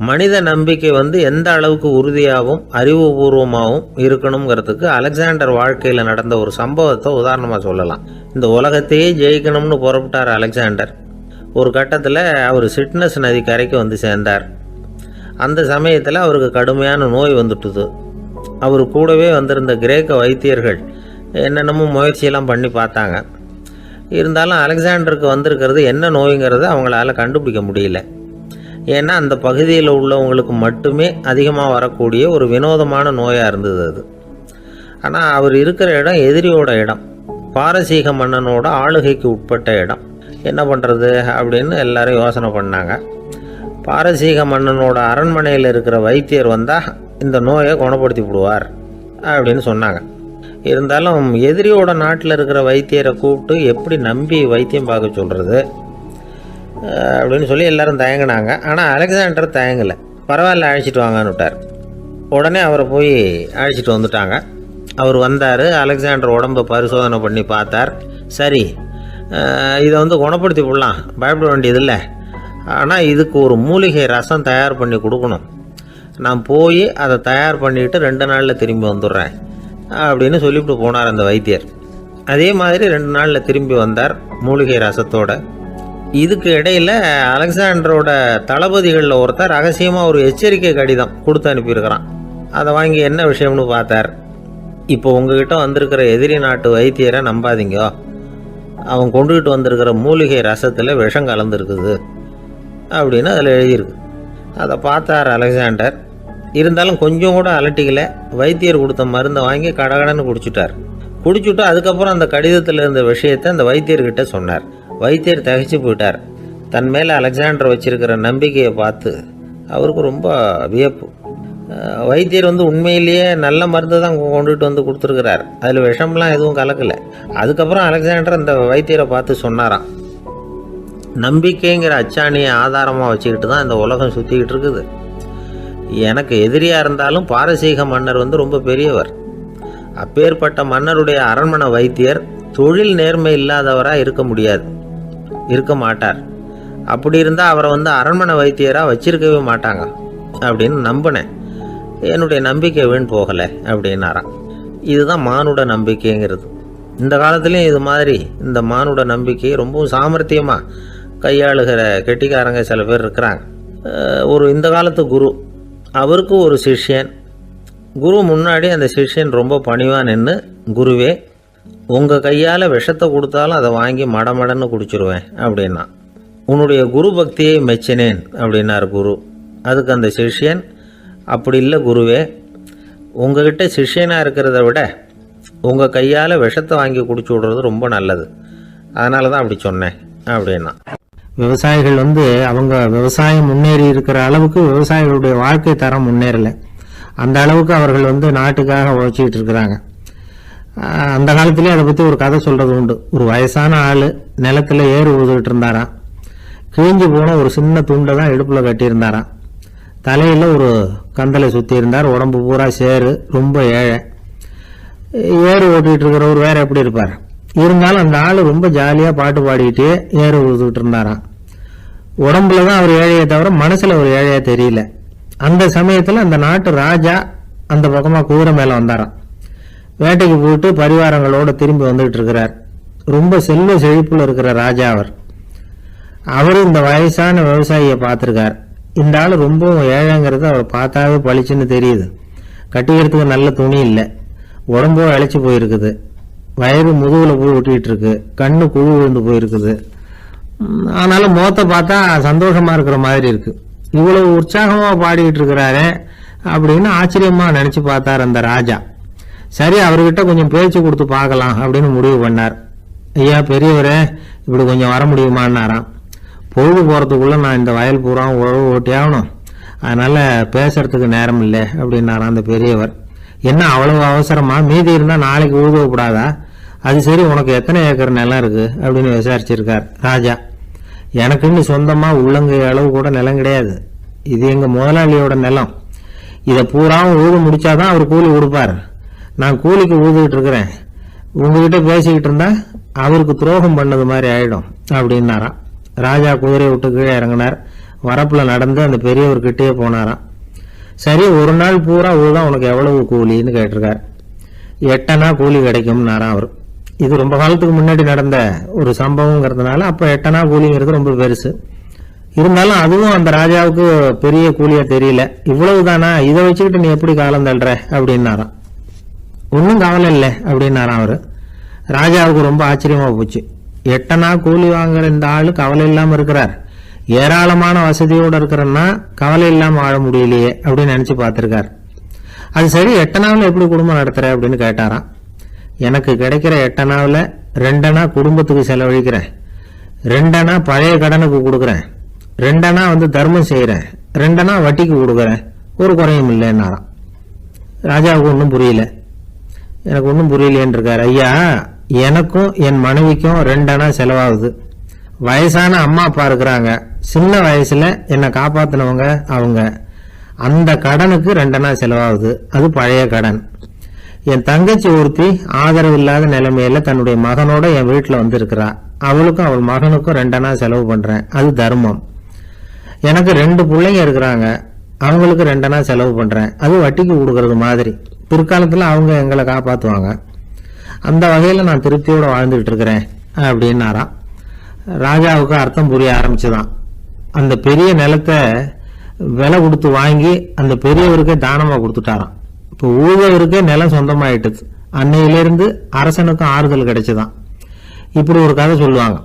மனித நம்பிக்கை எந்த அளவுக்கு உறுதியாகவும் அறிவுபூர்வமாகவும் இருக்கணுங்கிறதுக்கு அலெக்சாண்டர் வாழ்க்கையில் நடந்த ஒரு சம்பவத்தை உதாரணமாக சொல்லலாம். இந்த உலகத்தையே ஜெயிக்கணும்னு புறப்பட்டார் அலெக்சாண்டர். ஒரு கட்டத்தில் அவர் சிட்னஸ் நதி கரைக்கு சேர்ந்தார். அந்த சமயத்தில் அவருக்கு கடுமையான நோய் வந்துட்டுது. அவர் கூடவே வந்திருந்த கிரேக்க வைத்தியர்கள் என்னென்னமோ முயற்சியெல்லாம் பண்ணி பார்த்தாங்க. இருந்தாலும் அலெக்சாண்டருக்கு வந்திருக்கிறது என்ன நோய்ங்கிறத அவங்களால கண்டுபிடிக்க முடியல. ஏன்னா அந்த பகுதியில் உள்ளவங்களுக்கு மட்டுமே அதிகமாக வரக்கூடிய ஒரு வினோதமான நோயாக இருந்தது அது. ஆனால் அவர் இருக்கிற இடம் எதிரியோட இடம், பாரசீக மன்னனோட ஆளுகைக்கு உட்பட்ட இடம். என்ன பண்ணுறது அப்படின்னு எல்லாரும் யோசனை பண்ணாங்க. பாரசீக மன்னனோட அரண்மனையில் இருக்கிற வைத்தியர் வந்தால் இந்த நோயை குணப்படுத்தி விடுவார் அப்படின்னு சொன்னாங்க. இருந்தாலும் எதிரியோட நாட்டில் இருக்கிற வைத்தியரை கூப்பிட்டு எப்படி நம்பி வைத்தியம் பார்க்க சொல்கிறது அப்படின்னு சொல்லி எல்லோரும் தயங்கினாங்க. ஆனால் அலெக்சாண்டர் தயங்கலை. பரவாயில்ல, அழைச்சிட்டு வாங்கன்னு விட்டார். உடனே அவரை போய் அழைச்சிட்டு வந்துட்டாங்க. அவர் வந்தார். அலெக்சாண்டர் உடம்பை பரிசோதனை பண்ணி பார்த்தார். சரி, இதை குணப்படுத்தி விடலாம், பயப்பட வேண்டியதில்லை. ஆனால் இதுக்கு ஒரு மூலிகை ரசம் தயார் பண்ணி கொடுக்கணும். நான் போய் அதை தயார் பண்ணிவிட்டு 2 நாளில் திரும்பி வந்துடுறேன் அப்படின்னு சொல்லிவிட்டு போனார் அந்த வைத்தியர். அதே மாதிரி 2 நாளில் திரும்பி வந்தார் மூலிகை ரசத்தோட. இதுக்கு இடையில் அலெக்சாண்டரோட தளபதிகளில் ஒருத்தர் ரகசியமாக ஒரு எச்சரிக்கை கடிதம் கொடுத்து அனுப்பியிருக்கிறான். அதை வாங்கி என்ன விஷயம்னு பார்த்தார். இப்போ உங்ககிட்ட வந்திருக்கிற எதிரி நாட்டு வைத்தியரை நம்பாதீங்க. அவன் கொண்டுகிட்டு வந்திருக்கிற மூலிகை ரசத்தில் விஷம் கலந்துருக்குது அப்படின்னு அதில் எழுதியிருக்கு. அதை பார்த்தார் அலெக்சாண்டர். இருந்தாலும் கொஞ்சம் கூட அலட்டிக்கலை. வைத்தியர் கொடுத்த மருந்தை வாங்கி கடகடன்னு குடிச்சுட்டு அதுக்கப்புறம் அந்த கடிதத்தில் இருந்த விஷயத்தை அந்த வைத்தியர்கிட்ட சொன்னார். வைத்தியர் திகைச்சு போயிட்டார். தன் மேலே அலெக்சாண்டர் வச்சிருக்கிற நம்பிக்கையை பார்த்து அவருக்கு ரொம்ப வியப்பு. வைத்தியர் உண்மையிலேயே நல்ல மருந்து தான் கொண்டுகிட்டு கொடுத்துருக்கிறார். அதில் விஷம்லாம் எதுவும் கலக்கலை. அதுக்கப்புறம் அலெக்சாண்டர் அந்த வைத்தியரை பார்த்து சொன்னாராம், நம்பிக்கைங்கிற அச்சாணியை ஆதாரமாக வச்சுக்கிட்டு தான் இந்த உலகம் சுற்றிக்கிட்டு இருக்குது. எனக்கு எதிரியாக இருந்தாலும் பாரசீக மன்னர் ரொம்ப பெரியவர். அப்பேற்பட்ட மன்னருடைய அரண்மனை வைத்தியர் தொழில் நேர்மை இல்லாதவராக இருக்க மாட்டார். அப்படி இருந்தால் அவரை அரண்மனை வைத்தியராக வச்சிருக்கவே மாட்டாங்க அப்படின்னு நம்பினேன். என்னுடைய நம்பிக்கை வீண் போகலை அப்படின்னாராம். இதுதான் மானுட நம்பிக்கைங்கிறது. இந்த காலத்துலேயும் இது மாதிரி இந்த மானுட நம்பிக்கையை ரொம்பவும் சாமர்த்தியமாக கையாளுகிற கெட்டிக்காரங்க சில பேர் இருக்கிறாங்க. இந்த காலத்து குரு, அவருக்கு ஒரு சிஷ்யன். குரு முன்னாடி அந்த சிஷ்யன் ரொம்ப பணிவாக நின்று, குருவே, உங்கள் கையால் விஷத்தை கொடுத்தாலும் அதை வாங்கி மடமடன்னு குடிச்சிருவேன் அப்படின்னா. உன்னுடைய குரு பக்தியை மெச்சினேன் அப்படின்னார் குரு. அதுக்கு அந்த சிஷ்யன், அப்படி இல்லை குருவே, உங்ககிட்ட சிஷ்யனாக இருக்கிறத விட உங்கள் கையால் விஷத்தை வாங்கி குடிச்சு விடுறது ரொம்ப நல்லது, அதனால தான் அப்படி சொன்னேன் அப்படின்னா. விவசாயிகள் அவங்க விவசாயம் முன்னேறி இருக்கிற அளவுக்கு விவசாயிகளுடைய வாழ்க்கை தரம் முன்னேறலை. அந்த அளவுக்கு அவர்கள் நாட்டுக்காக உழைச்சிக்கிட்டு இருக்கிறாங்க. அந்த காலத்திலே அதை பற்றி ஒரு கதை சொல்கிறது உண்டு. ஒரு வயசான ஆள் நிலத்தில் ஏறு ஊதுகிட்டு இருந்தாராம். கிழிஞ்சு போன ஒரு சின்ன துண்டை தான் இடுப்பில் கட்டியிருந்தாராம். தலையில் ஒரு கந்தலை சுற்றி இருந்தார். உடம்பு பூரா சேரு, ரொம்ப ஏழை. ஏறு ஓட்டிகிட்டு இருக்கிறவர் வேறு எப்படி இருப்பார்? இருந்தாலும் அந்த ஆள் ரொம்ப ஜாலியாக பாட்டு பாடிக்கிட்டே ஏறு ஊதுகிட்டு இருந்தாராம். உடம்புல தான் அவர் ஏழையை தவிர மனசில் ஒரு ஏழையாக தெரியல. அந்த சமயத்தில் அந்த நாட்டு ராஜா அந்த பக்கமாக குதிரை மேலே வந்தாராம். வேட்டைக்கு போயிட்டு பரிவாரங்களோடு திரும்பி வந்துகிட்டு இருக்கிறார். ரொம்ப செல்வ செழிப்பில் இருக்கிற ராஜா அவர் இந்த வயசான விவசாயியை பார்த்துருக்கார். இந்த ஆள் ரொம்பவும் ஏழைங்கிறது அவர் பார்த்தாவே பளிச்சுன்னு தெரியுது. கட்டிக்கிறதுக்கு நல்ல துணி இல்லை, உடம்போ இழைச்சி போயிருக்குது, வயிறு முதுகில் போய் ஒட்டிகிட்டு இருக்கு, கண்ணு குழு விழுந்து போயிருக்குது. ஆனாலும் முகத்தை பார்த்தா சந்தோஷமாக இருக்கிற மாதிரி இருக்குது. இவ்வளவு உற்சாகமாக பாடிக்கிட்டு இருக்கிறாரே அப்படின்னு ஆச்சரியமாக நினச்சி பார்த்தார் அந்த ராஜா. சரி, அவர்கிட்ட கொஞ்சம் பேச்சு கொடுத்து பார்க்கலாம் அப்படின்னு முடிவு பண்ணார். ஐயா பெரியவரே, இப்படி கொஞ்சம் வர முடியுமான்னாராம். பொழுது போகிறதுக்குள்ளே நான் இந்த வயல் பூரா உழவு ஓட்டி ஆகணும், அதனால் பேசுறதுக்கு நேரம் இல்லை அப்படின்னாராம் அந்த பெரியவர். என்ன அவ்வளவு அவசரமா? மீதி இருந்தால் நாளைக்கு உழுதப்படாதா? அது சரி, உனக்கு எத்தனை ஏக்கர் நிலம் இருக்குது அப்படின்னு விசாரிச்சிருக்கார் ராஜா. எனக்குன்னு சொந்தமாக உள்ளங்கை அளவு கூட நிலம் கிடையாது. இது எங்கள் முதலாளியோட நிலம். இதை பூராவும் உழுது முடிச்சாதான் அவர் கூலி கொடுப்பார். நான் கூலிக்கு உழுதுகிட்டு இருக்கிறேன். உங்ககிட்ட பேசிக்கிட்டு இருந்தா அவருக்கு துரோகம் பண்ணது மாதிரி ஆயிடும் அப்படின்னாராம். ராஜா குதிரையை விட்டு கீழே இறங்கினார். வரப்புல நடந்து அந்த பெரியவர்கிட்டயே போனாராம். சரி, ஒரு நாள் பூரா உழுதான் உனக்கு எவ்வளவு கூலின்னு கேட்டிருக்கார். 8 அணா கூலி கிடைக்கும்னாராம் அவர். இது ரொம்ப காலத்துக்கு முன்னாடி நடந்த ஒரு சம்பவங்கிறதுனால அப்போ 8 அணா கூலிங்கிறது ரொம்ப பெருசு. இருந்தாலும் அதுவும் அந்த ராஜாவுக்கு பெரிய கூலியா தெரியல. இவ்வளவுதானா, இதை வச்சுக்கிட்டு நீ எப்படி காலம் தள்ளுற அப்படின்னாராம். ஒன்றும் கவலை இல்லை அப்படின்னாராம் அவர். ராஜாவுக்கு ரொம்ப ஆச்சரியமா போச்சு. 8 அணா கூலி வாங்குற இந்த ஆளு கவலை இல்லாம இருக்கிறார், ஏராளமான வசதியோடு இருக்கிறன்னா கவலை இல்லாம வாழ முடியலையே அப்படின்னு நினைச்சு பார்த்திருக்கார். அது சரி, 8 அணாவில் எப்படி குடும்பம் நடத்துற அப்படின்னு கேட்டாராம். எனக்கு கிடைக்கிற 8 அணாவில் 2 அணா குடும்பத்துக்கு செலவழிக்கிறேன், 2 அணா பழைய கடனுக்கு கொடுக்குறேன், 2 அணா தர்மம் செய்யறேன், 2 அணா வட்டிக்கு கொடுக்குறேன், ஒரு குறையும் இல்லைன்னாராம். ராஜாவுக்கு ஒன்றும் புரியல. எனக்கு ஒன்றும் புரியலேன்னு இருக்காரு. ஐயா, எனக்கும் என் மனைவிக்கும் 2 அணா செலவாகுது. வயசான அம்மா அப்பா இருக்கிறாங்க, சின்ன வயசுல என்னை காப்பாத்தினவங்க அவங்க. அந்த கடனுக்கு 2 அணா செலவாகுது, அது பழைய கடன். என் தங்கச்சி ஒருத்தி ஆதரவு இல்லாத நிலைமையில தன்னுடைய மகனோட என் வீட்டுல இருக்கிறா. அவளுக்கும் அவள் மகனுக்கும் 2 அணா செலவு பண்றேன், அது தர்மம். எனக்கு 2 பிள்ளைங்க இருக்கிறாங்க, அவங்களுக்கு 2 அணா செலவு பண்றேன், அது வட்டிக்கு கொடுக்கறது மாதிரி. பிற்காலத்துல அவங்க எங்களை காப்பாத்துவாங்க. அந்த வகையில நான் திருப்தியோட வாழ்ந்துகிட்டு இருக்கிறேன் அப்படின்னாராம். ராஜாவுக்கு அர்த்தம் புரிய ஆரம்பிச்சுதான். அந்த பெரிய நிலத்தை விலை கொடுத்து வாங்கி அந்த பெரியவருக்கே தானமா கொடுத்துட்டாராம். இப்போ ஊழவருக்கே நிலம் சொந்தமாயிட்டுது. அன்னையிலிருந்து அரசனுக்கும் ஆறுதல் கிடைச்சுதான். இப்படி ஒரு கதை சொல்லுவாங்க.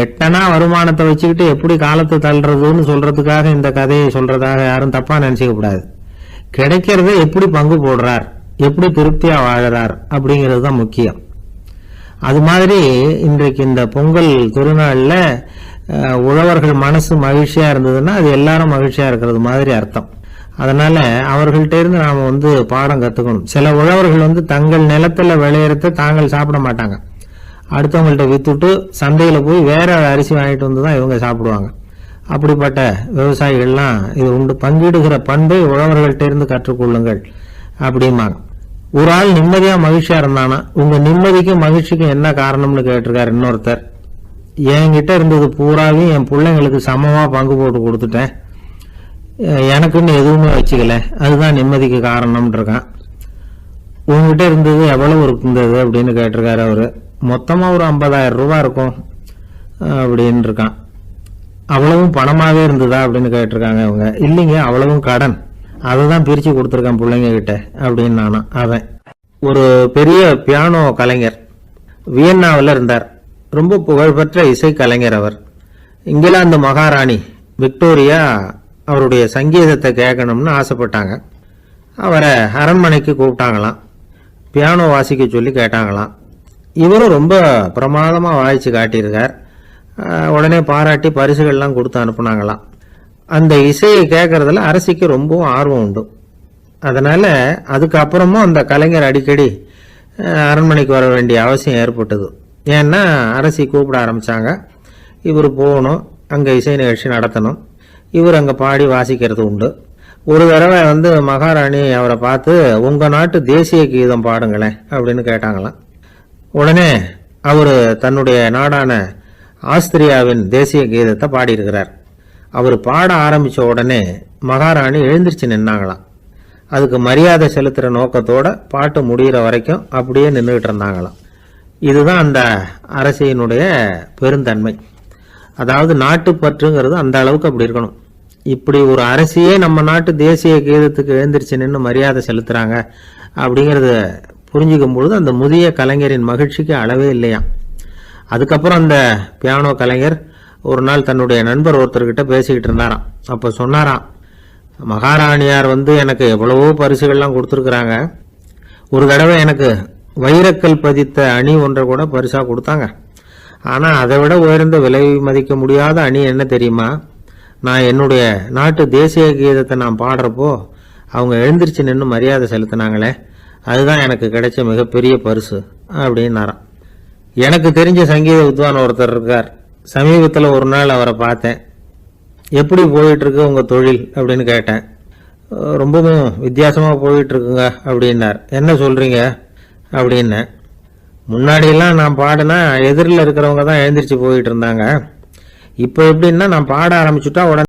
8 அணா வருமானத்தை வச்சுக்கிட்டு எப்படி காலத்தை தள்ளுறதுன்னு சொல்றதுக்காக இந்த கதையை சொல்றதாக யாரும் தப்பா நினைச்சுக்க கூடாது. கிடைக்கிறத எப்படி பங்கு போடுறார், எப்படி திருப்தியா வாழறார் அப்படிங்கிறது தான் முக்கியம். அது மாதிரி இன்றைக்கு இந்த பொங்கல் திருநாள்ல உழவர்கள் மனசு மகிழ்ச்சியா இருந்ததுன்னா அது எல்லாரும் மகிழ்ச்சியா இருக்கிறது மாதிரி அர்த்தம். அதனால அவர்கள்ட்ட இருந்து நாம பாடம் கத்துக்கணும். சில உழவர்கள் தங்கள் நிலத்துல விளையறத தாங்கள் சாப்பிட மாட்டாங்க, அடுத்தவங்கள்ட்ட வித்துட்டு சந்தையில போய் வேற அரிசி வாங்கிட்டு வந்துதான் இவங்க சாப்பிடுவாங்க. அப்படிப்பட்ட விவசாயிகள்லாம் இது உண்டு. பங்கிடுகிற பண்பை உழவர்கள்ட்ட இருந்து கற்றுக்கொள்ளுங்கள் அப்படிம்பாங்க. ஒரு ஆள் நிம்மதியா மகிழ்ச்சியா இருந்தானா, உங்க நிம்மதிக்கும் மகிழ்ச்சிக்கும் என்ன காரணம்னு கேட்டிருக்காரு இன்னொருத்தர். என்கிட்ட இருந்தது பூராவையும் என் பிள்ளைங்களுக்கு சமமா பங்கு போட்டு கொடுத்துட்டேன், எனக்குன்னு எதுவுமே வச்சுக்கல, அதுதான் நிம்மதிக்கு காரணம்னு இருக்கான். உங்ககிட்ட இருந்தது எவ்வளவு இருந்தது அப்படின்னு கேட்டிருக்காரு அவரு. மொத்தமா ஒரு 50,000 ரூபாய் இருக்கும் அப்படின்னு இருக்கான். அவ்வளவும் பணமாவே இருந்ததா அப்படின்னு கேட்டிருக்காங்க அவங்க. இல்லைங்க, அவ்வளவும் கடன், அதை தான் பிரிச்சு கொடுத்துருக்கேன் பிள்ளைங்க கிட்ட அப்படின்னு நானா. அவன் ஒரு பெரிய பியானோ கலைஞர், வியன்னாவில் இருந்தார். ரொம்ப புகழ்பெற்ற இசை கலைஞர் அவர். இங்கிலாந்து மகாராணி விக்டோரியா அவருடைய சங்கீதத்தை கேட்கணும்னு ஆசைப்பட்டாங்க. அவரை அரண்மனைக்கு கூப்பிட்டாங்களாம். பியானோ வாசிக்க சொல்லி கேட்டாங்களாம். இவரும் ரொம்ப பிரமாதமாக வாய்ச்சி காட்டியிருக்கார். உடனே பாராட்டி பரிசுகள்லாம் கொடுத்து அனுப்புனாங்களாம். அந்த இசையை கேட்கறதுல அரசிக்கு ரொம்பவும் ஆர்வம் உண்டு. அதனால அதுக்கப்புறமும் அந்த கலைஞர் அடிக்கடி அரண்மனைக்கு வர வேண்டிய அவசியம் ஏற்பட்டது. ஏன்னா அரசி கூப்பிட ஆரம்பிச்சாங்க. இவர் போகணும், அங்கே இசை நிகழ்ச்சி நடத்தணும். இவர் அங்கே பாடி வாசிக்கிறது உண்டு. ஒரு தடவை மகாராணி அவரை பார்த்து, உங்க நாட்டு தேசிய கீதம் பாடுங்களேன் அப்படின்னு கேட்டாங்களாம். உடனே அவர் தன்னுடைய நாடான ஆஸ்திரியாவின் தேசிய கீதத்தை பாடியிருக்கிறார். அவர் பாட ஆரம்பிச்ச உடனே மகாராணி எழுந்திருச்சு நின்னாங்களாம். அதுக்கு மரியாதை செலுத்துற நோக்கத்தோட பாட்டு முடிகிற வரைக்கும் அப்படியே நின்றுகிட்டு இருந்தாங்களாம். இதுதான் அந்த அரசியினுடைய பெருந்தன்மை. அதாவது நாட்டுப்பற்றுங்கிறது அந்த அளவுக்கு அப்படி இருக்கணும். இப்படி ஒரு அரசியே நம்ம நாட்டு தேசிய கீதத்துக்கு எழுந்திருச்சு நின்று மரியாதை செலுத்துறாங்க அப்படிங்கிறத புரிஞ்சுக்கும் பொழுது அந்த முதிய கலைஞரின் மகிழ்ச்சிக்கு அளவே இல்லையாம். அதுக்கப்புறம் அந்த பியானோ கலைஞர் ஒரு நாள் தன்னுடைய நண்பர் ஒருத்தர்கிட்ட பேசிக்கிட்டு இருந்தாராம். அப்போ சொன்னாராம், மகாராணியார் எனக்கு எவ்வளவோ பரிசுகள்லாம் கொடுத்துருக்குறாங்க. ஒரு தடவை எனக்கு வைரக்கல் பதித்த அணி ஒன்றை கூட பரிசாக கொடுத்தாங்க. ஆனால் அதை விட உயர்ந்த விலை மதிக்க முடியாத அணி என்ன தெரியுமா? நான் என்னுடைய நாட்டு தேசிய கீதத்தை நான் பாடுறப்போ அவங்க எழுந்திரிச்சு நின்று மரியாதை செலுத்தினாங்களே, அதுதான் எனக்கு கிடைச்ச மிகப்பெரிய பரிசு அப்படின்னாராம். எனக்கு தெரிஞ்ச சங்கீத வித்வான் ஒருத்தர் இருக்கார். சமீபத்தில் ஒரு நாள் அவரை பார்த்தேன். எப்படி போயிட்டுருக்கு உங்கள் தொழில் அப்படின்னு கேட்டேன். ரொம்பவும் வித்தியாசமாக போயிட்டுருக்குங்க அப்படின்னார். என்ன சொல்கிறீங்க அப்படின்னேன். முன்னாடியெல்லாம் நான் பாடினா எதிரில் இருக்கிறவங்க தான் எழுந்திரிச்சு போயிட்டு இருந்தாங்க. இப்போ எப்படின்னா நான் பாட ஆரம்பிச்சுட்டா உடனே